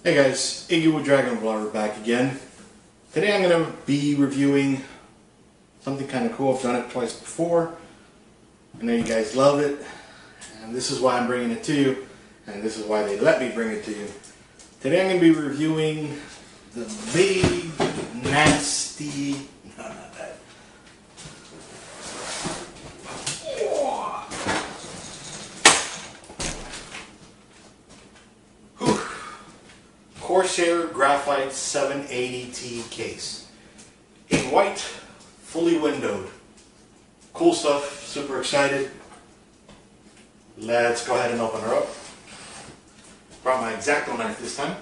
Hey guys, Iggy with Dragon Blogger back again. Today I'm going to be reviewing something kind of cool. I've done it twice before. I know you guys love it, and this is why I'm bringing it to you, and this is why they let me bring it to you. Today I'm going to be reviewing the big, nasty, no, not that. Corsair Graphite 780T case. In white, fully windowed. Cool stuff, super excited. Let's go ahead and open her up. Brought my X-Acto knife this time.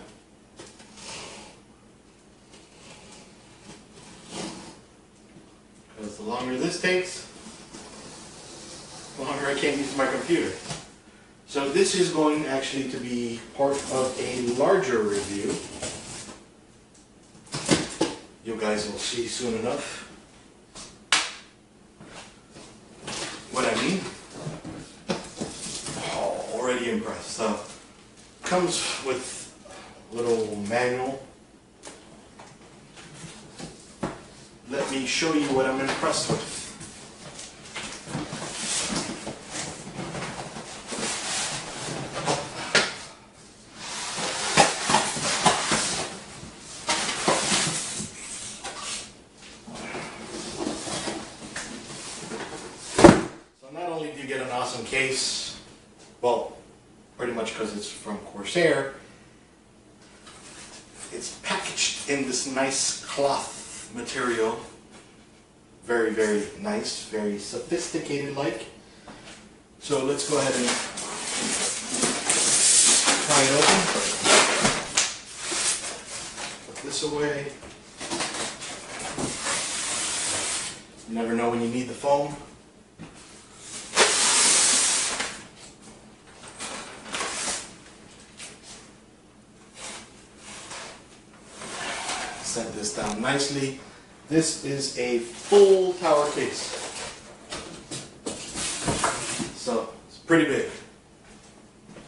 Because the longer this takes, the longer I can't use my computer. So this is going actually to be part of a larger review. You guys will see soon enough what I mean. Oh, already impressed. So, comes with a little manual. Let me show you what I'm impressed with. Not only do you get an awesome case, well, pretty much because it's from Corsair, it's packaged in this nice cloth material. Very, very nice, very sophisticated like. So let's go ahead and pry it open. Put this away. You never know when you need the foam. Set this down nicely. This is a full tower case. So it's pretty big,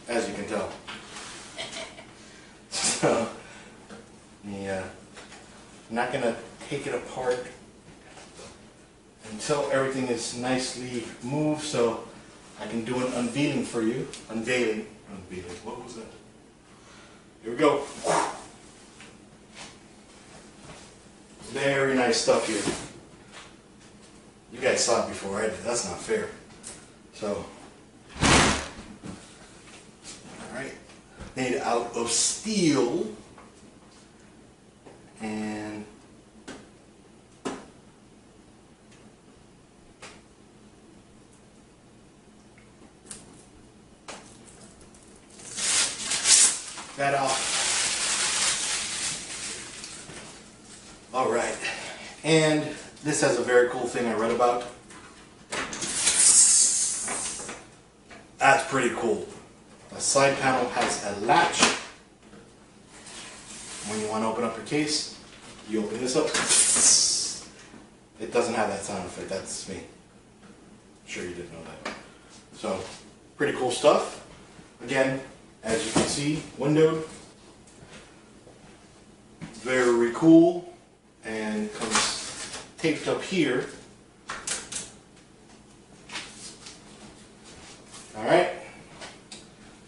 as you can tell. So yeah, I'm not gonna take it apart until everything is nicely moved, so I can do an unveiling for you. Unveiling. What was that? Here we go. Very nice stuff here. You guys saw it before I did. That's not fair. So, alright. Made out of steel. And that off. Alright, and this has a very cool thing I read about. That's pretty cool. The side panel has a latch. When you want to open up your case, you open this up. It doesn't have that sound effect, that's me. I'm sure you didn't know that. So, pretty cool stuff. Again, as you can see, windowed. Very cool. And comes taped up here. Alright,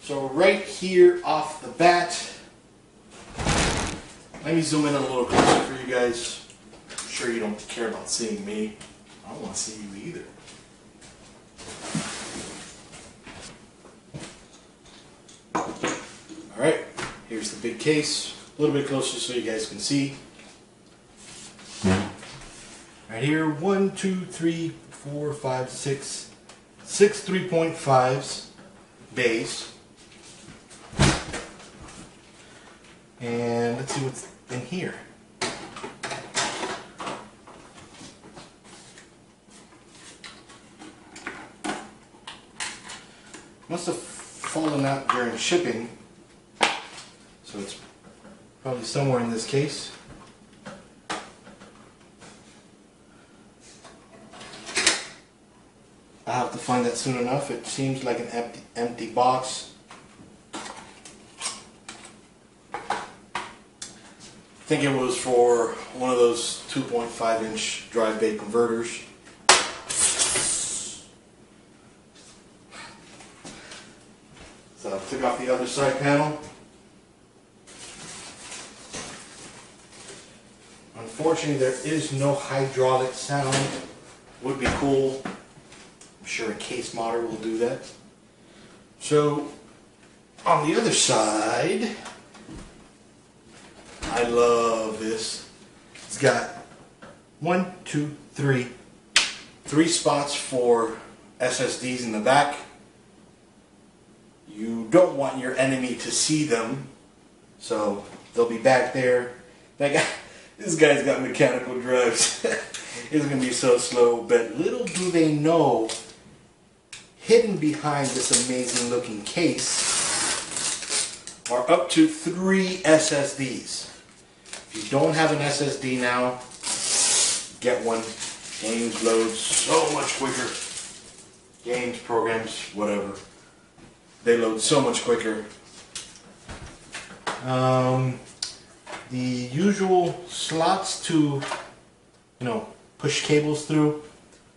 so right here off the bat, let me zoom in a little closer for you guys. I'm sure you don't care about seeing me. I don't want to see you either. Alright, here's the big case. A little bit closer so you guys can see. Right here, 1, 2, 3, 4, 5, 6 3.5s base. And let's see what's in here. Must have fallen out during shipping, so it's probably somewhere in this case. I'll have to find that soon enough. It seems like an empty box. think it was for one of those 2.5-inch drive bay converters. So I took off the other side panel. Unfortunately, there is no hydraulic sound. Would be cool. I'm sure a case modder will do that. So on the other side, I love this. It's got 1, 2, 3 spots for SSDs in the back. You don't want your enemy to see them, so they'll be back there. This guy's got mechanical drives. It's going to be so slow, but little do they know, hidden behind this amazing looking case are up to 3 SSDs. If you don't have an SSD now, get one. Games load so much quicker. Games, programs, whatever. They load so much quicker. The usual slots to, push cables through,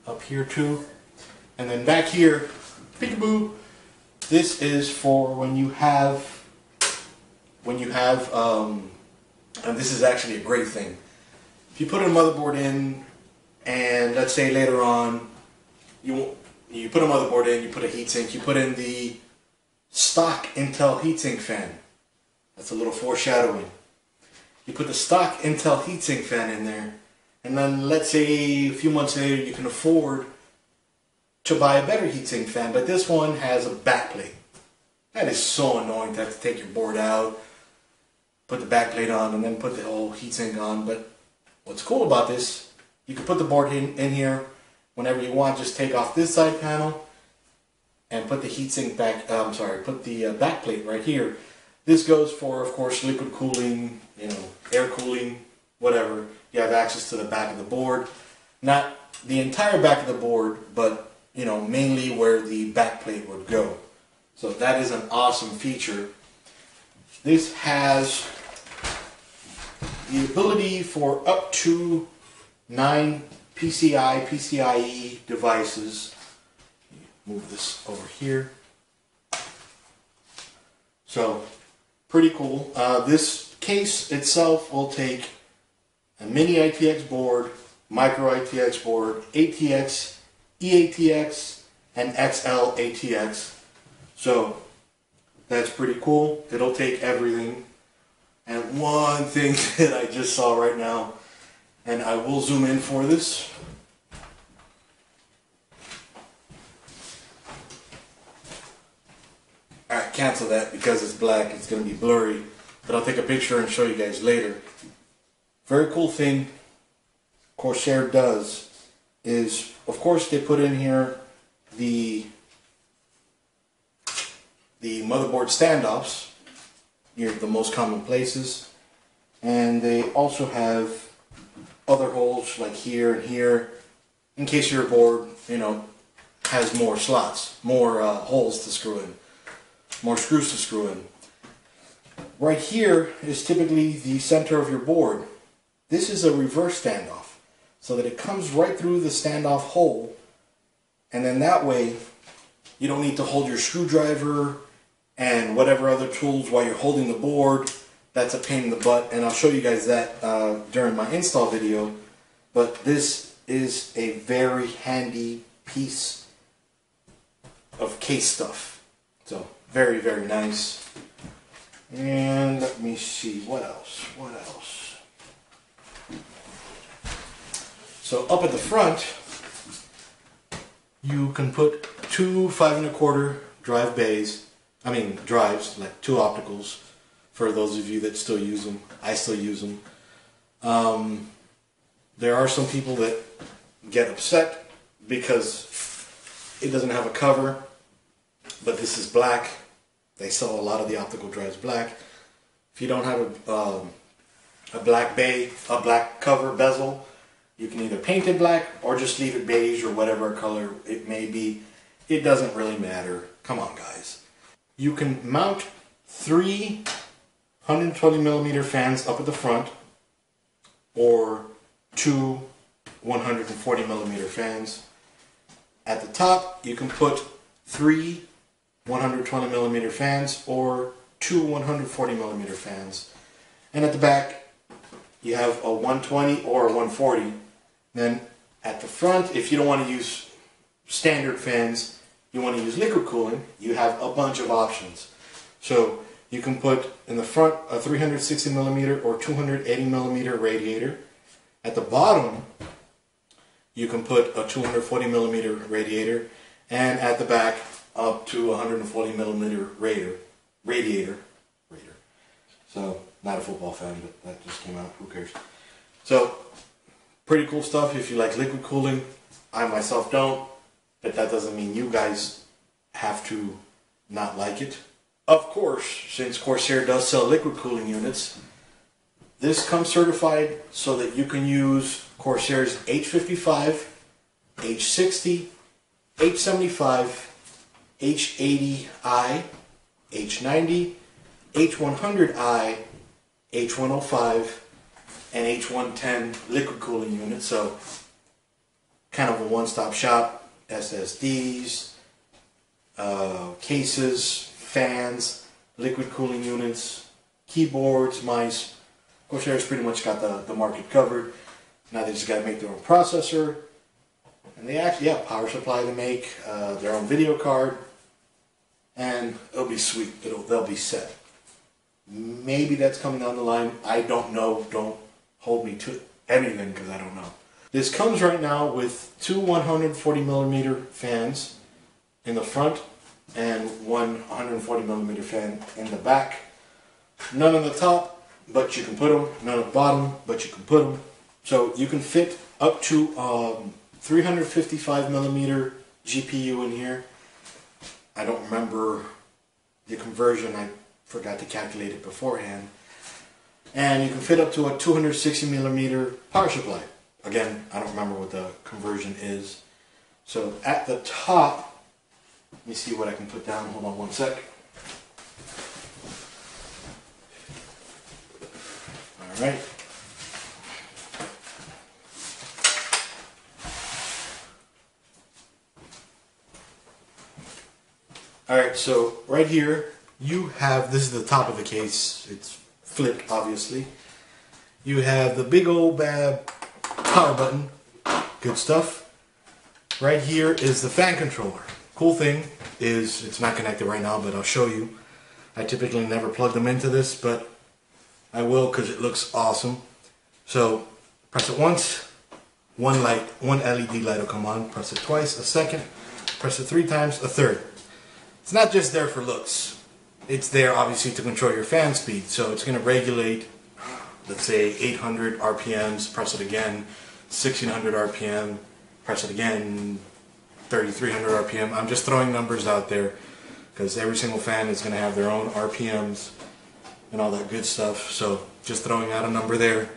up here too. And then back here, peekaboo, this is for when you have, and this is actually a great thing. If you put a motherboard in, and let's say later on, you put a motherboard in, you put a heatsink, you put in the stock Intel heatsink fan. That's a little foreshadowing. You put the stock Intel heatsink fan in there, and then let's say a few months later you can afford to buy a better heatsink fan, but this one has a backplate. That is so annoying to have to take your board out, put the backplate on, and then put the whole heatsink on. But what's cool about this, you can put the board in here whenever you want. Just take off this side panel and put the heatsink back, put the backplate right here. This goes for, of course, liquid cooling, air cooling, whatever. You have access to the back of the board. Not the entire back of the board, but, mainly where the backplate would go. So that is an awesome feature. This has the ability for up to 9 PCIe devices. Move this over here. So, pretty cool. This case itself will take a mini ITX board, micro ITX board, ATX, eATX, and XL ATX. So, that's pretty cool. It'll take everything. And one thing that I just saw right now, and I will zoom in for this. Alright, cancel that because it's black, it's going to be blurry. But I'll take a picture and show you guys later. Very cool thing Corsair does is, of course, they put in here the motherboard standoffs, near the most common places. And they also have other holes like here and here, in case your board, has more slots, more holes to screw in. More screws to screw in. Right here is typically the center of your board. This is a reverse standoff, so that it comes right through the standoff hole, and then that way you don't need to hold your screwdriver and whatever other tools while you're holding the board. That's a pain in the butt, and I'll show you guys that during my install video. But this is a very handy piece of case stuff. So, very, very nice. And let me see, what else? So up at the front, you can put 2 5 1/4 drive bays. Drives, like 2 opticals, for those of you that still use them. I still use them. There are some people that get upset because it doesn't have a cover, but this is black. They sell a lot of the optical drives black. If you don't have a black bay, a black cover bezel, you can either paint it black or just leave it beige or whatever color it may be. It doesn't really matter. Come on, guys. You can mount 3 120mm fans up at the front, or two 140 millimeter fans. At the top, you can put three 120 millimeter fans or two 140 millimeter fans. And at the back, you have a 120 or a 140. Then at the front, if you don't want to use standard fans, you want to use liquid cooling, you have a bunch of options. So you can put in the front a 360 millimeter or 280 millimeter radiator. At the bottom, you can put a 240 millimeter radiator, and at the back up to 140 millimeter radiator. So, not a football fan, but that just came out, who cares. So, pretty cool stuff if you like liquid cooling. I myself don't, but that doesn't mean you guys have to not like it. Of course, since Corsair does sell liquid cooling units, this comes certified so that you can use Corsair's H55, H60, H75, H80i, H90, H100i, H105, and H110 liquid cooling units. So kind of a one-stop shop. SSDs, cases, fans, liquid cooling units, keyboards, mice. Corsair's pretty much got the market covered. Now they just got to make their own processor. And they actually have power supply to make, their own video card. And it'll be sweet. They'll be set. Maybe that's coming down the line. I don't know. Don't hold me to anything because I don't know. This comes right now with two 140 millimeter fans in the front and one 140 millimeter fan in the back. None on the top, but you can put them. None at the bottom, but you can put them. So you can fit up to 355 millimeter GPU in here. I don't remember the conversion. I forgot to calculate it beforehand. And you can fit up to a 260 millimeter power supply. Again, I don't remember what the conversion is. So at the top, let me see what I can put down. Hold on one sec. All right. All right, so right here, you have, this is the top of the case. It's flipped, obviously. You have the big old bad power button. Good stuff. Right here is the fan controller. Cool thing is it's not connected right now, but I'll show you. I typically never plug them into this, but I will because it looks awesome. So press it once, one LED light will come on. Press it twice, a second. Press it 3 times, a third. It's not just there for looks. It's there obviously to control your fan speed. So it's going to regulate, let's say 800 RPMs, press it again, 1600 RPM, press it again, 3300 RPM. I'm just throwing numbers out there because every single fan is going to have their own RPMs and all that good stuff. So just throwing out a number there.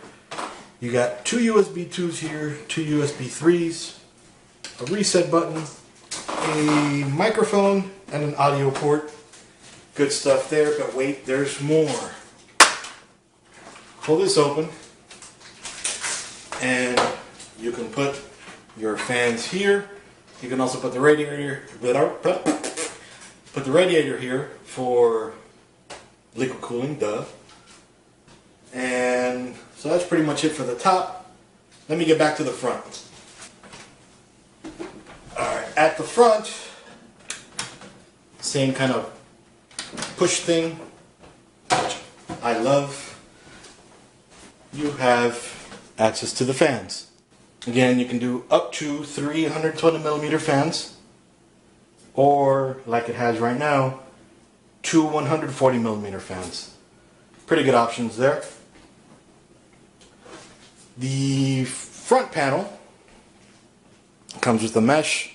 You got 2 USB 2s here, 2 USB 3s, a reset button, a microphone, and an audio port. Good stuff there, but wait, there's more. Pull this open, and you can put your fans here. You can also put the radiator, here for liquid cooling, duh. And so that's pretty much it for the top. Let me get back to the front. Alright, at the front, same kind of push thing, which I love. You have access to the fans. Again, you can do up to 320 millimeter fans, or like it has right now, 2 140 millimeter fans. Pretty good options there. The front panel comes with a mesh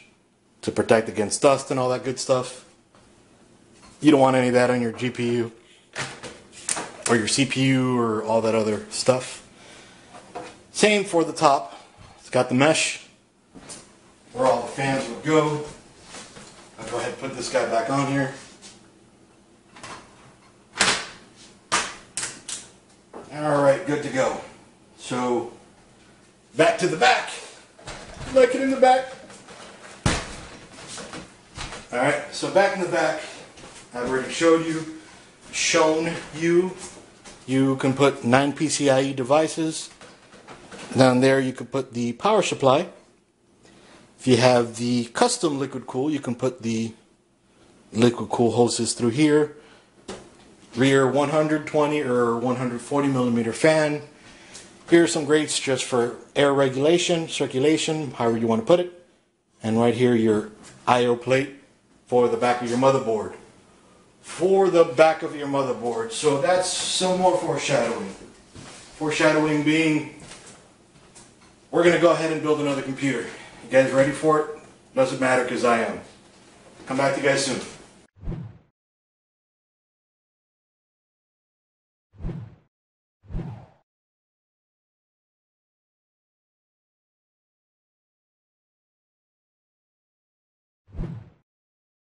to protect against dust and all that good stuff. You don't want any of that on your GPU or your CPU or all that other stuff. Same for the top. It's got the mesh where all the fans would go. I'll go ahead and put this guy back on here. Alright, good to go. So back to the back. Look it in the back. Alright, so back in the back, I've already shown you, you can put 9 PCIe devices. Down there you can put the power supply. If you have the custom liquid cool, you can put the liquid cool hoses through here. Rear 120 or 140 millimeter fan. Here are some grates just for air regulation, circulation, however you want to put it. And right here your I/O plate for the back of your motherboard. For the back of your motherboard. So that's some more foreshadowing. Foreshadowing being, we're going to go ahead and build another computer. You guys ready for it? Doesn't matter because I am. Come back to you guys soon.